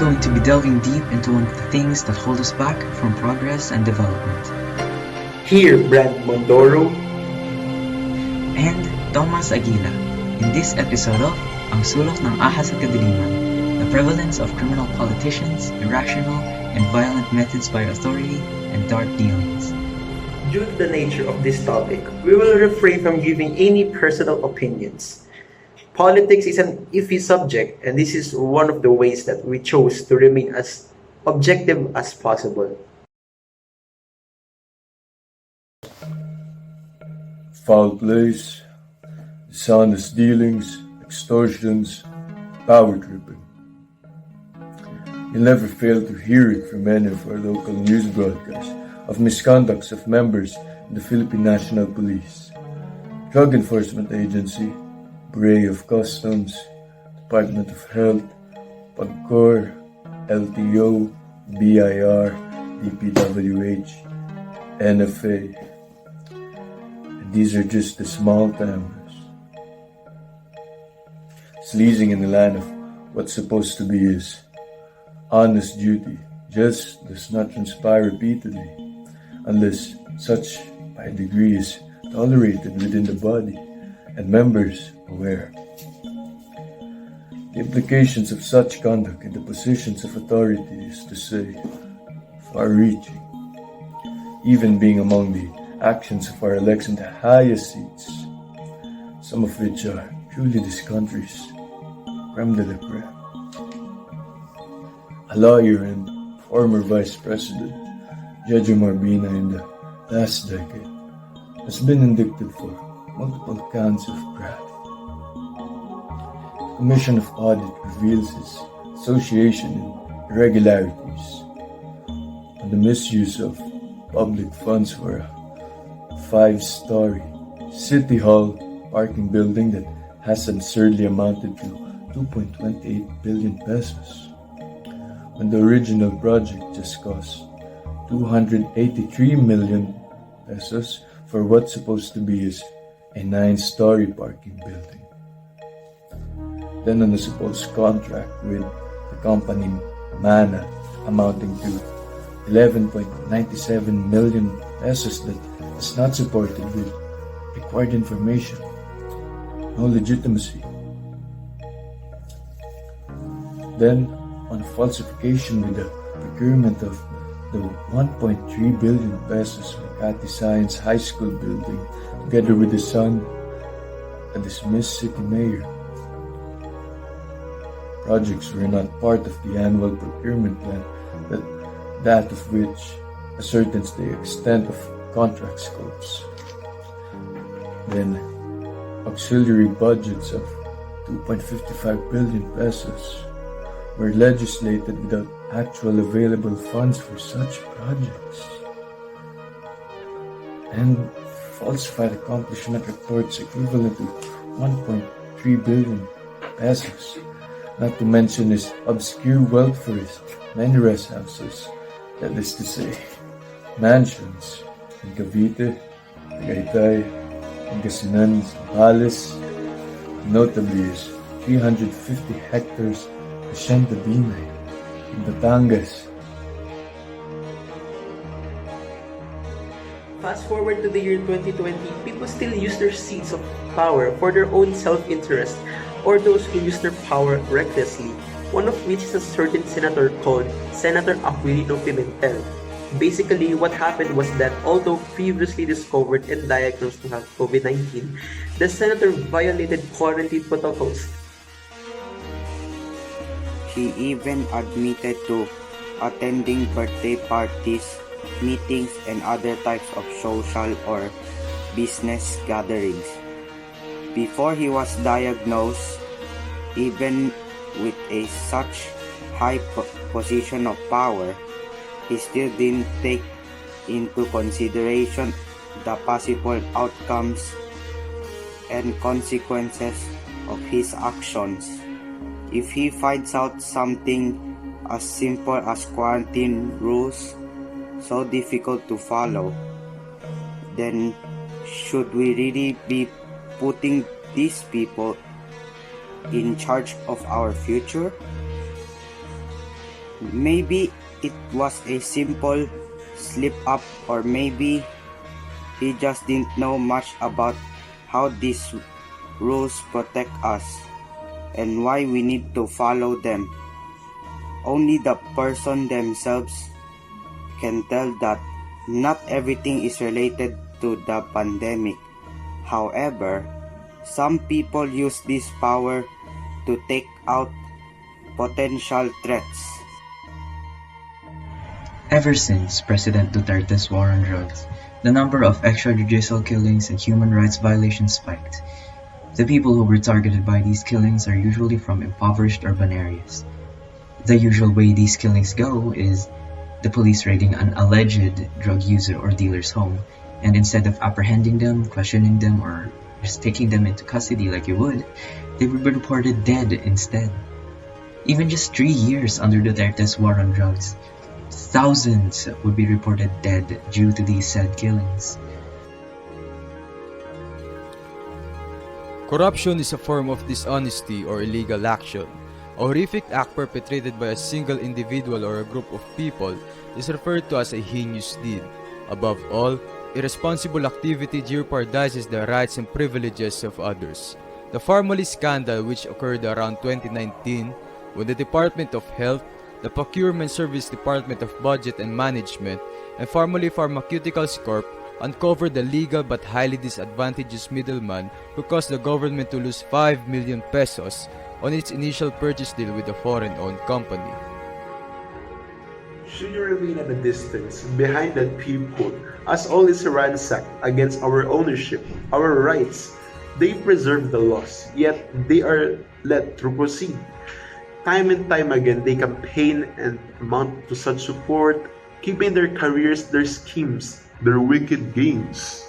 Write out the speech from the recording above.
going to be delving deep into one of the things that hold us back from progress and development. Here, Brad Mondoro and Thomas Aguila in this episode of Ang Sulok ng Ahas sa Kadiliman, the prevalence of criminal politicians, irrational and violent methods by authority, and dark dealings. Due to the nature of this topic, we will refrain from giving any personal opinions. Politics is an iffy subject, and this is one of the ways that we chose to remain as objective as possible. Foul plays, dishonest dealings, extortions, power tripping. You'll never fail to hear it from any of our local news broadcasts of misconducts of members in the Philippine National Police, Drug Enforcement Agency, Bureau of Customs, Department of Health, PAGCOR, LTO, BIR, DPWH, NFA. And these are just the small timers. Sleazing in the line of what's supposed to be is honest duty just does not transpire repeatedly unless such by degree is tolerated within the body and members aware. The implications of such conduct in the positions of authority is to say far-reaching, even being among the actions of our elects in the highest seats, some of which are truly this country's creme de la creme. A lawyer and former Vice President, Judge Marbina in the last decade, has been indicted for multiple counts of graft. The Commission of Audit reveals his association in irregularities and the misuse of public funds for a 5-story City Hall parking building that has absurdly amounted to 2.28 billion pesos, when the original project just cost 283 million pesos for what's supposed to be a 9-story parking building. Then on the supposed contract with the company Mana amounting to 11.97 million pesos that is not supported with required information, no legitimacy. Then on falsification with the procurement of the 1.3 billion pesos Makati Science High School building together with the son of the dismissed city mayor. Projects were not part of the annual procurement plan, but that of which ascertains the extent of contract scopes. Then auxiliary budgets of 2.55 billion pesos were legislated without actual available funds for such projects. And falsified accomplishment reports equivalent to 1.3 billion pesos, not to mention his obscure wealth for his many rest houses, that is to say, mansions in Cavite, Tagaytay, Pangasinan, Zambales, notably his 350 hectares Hacienda Binay in Batangas. Fast forward to the year 2020, people still use their seats of power for their own self-interest or those who use their power recklessly, one of which is a certain senator called Senator Aquilino Pimentel. Basically, what happened was that although previously discovered and diagnosed to have COVID-19, the senator violated quarantine protocols. He even admitted to attending birthday parties, meetings, and other types of social or business gatherings. Before he was diagnosed, even with such high position of power, he still didn't take into consideration the possible outcomes and consequences of his actions. If he finds out something as simple as quarantine rules so difficult to follow, then should we really be putting these people in charge of our future? Maybe it was a simple slip up, or maybe he just didn't know much about how these rules protect us and why we need to follow them. Only the person themselves can tell that. Not everything is related to the pandemic. However, some people use this power to take out potential threats. Ever since President Duterte's war on drugs, the number of extrajudicial killings and human rights violations spiked. The people who were targeted by these killings are usually from impoverished urban areas. The usual way these killings go is the police raiding an alleged drug user or dealer's home, and instead of apprehending them, questioning them, or just taking them into custody like you would, they would be reported dead instead. Even just 3 years under Duterte's war on drugs, thousands would be reported dead due to these said killings. Corruption is a form of dishonesty or illegal action. A horrific act perpetrated by a single individual or a group of people is referred to as a heinous deed. Above all, irresponsible activity jeopardizes the rights and privileges of others. The Pharmaly scandal, which occurred around 2019, when the Department of Health, the Procurement Service Department of Budget and Management, and Pharmaly Pharmaceuticals Corp. Uncovered the legal but highly disadvantageous middleman who caused the government to lose 5 million pesos on its initial purchase deal with a foreign-owned company. Should you remain at a distance behind that peephole as all is ransacked against our ownership, our rights? They preserve the laws, yet they are let to proceed. Time and time again, they campaign and amount to such support, keeping their careers, their schemes, their wicked gains.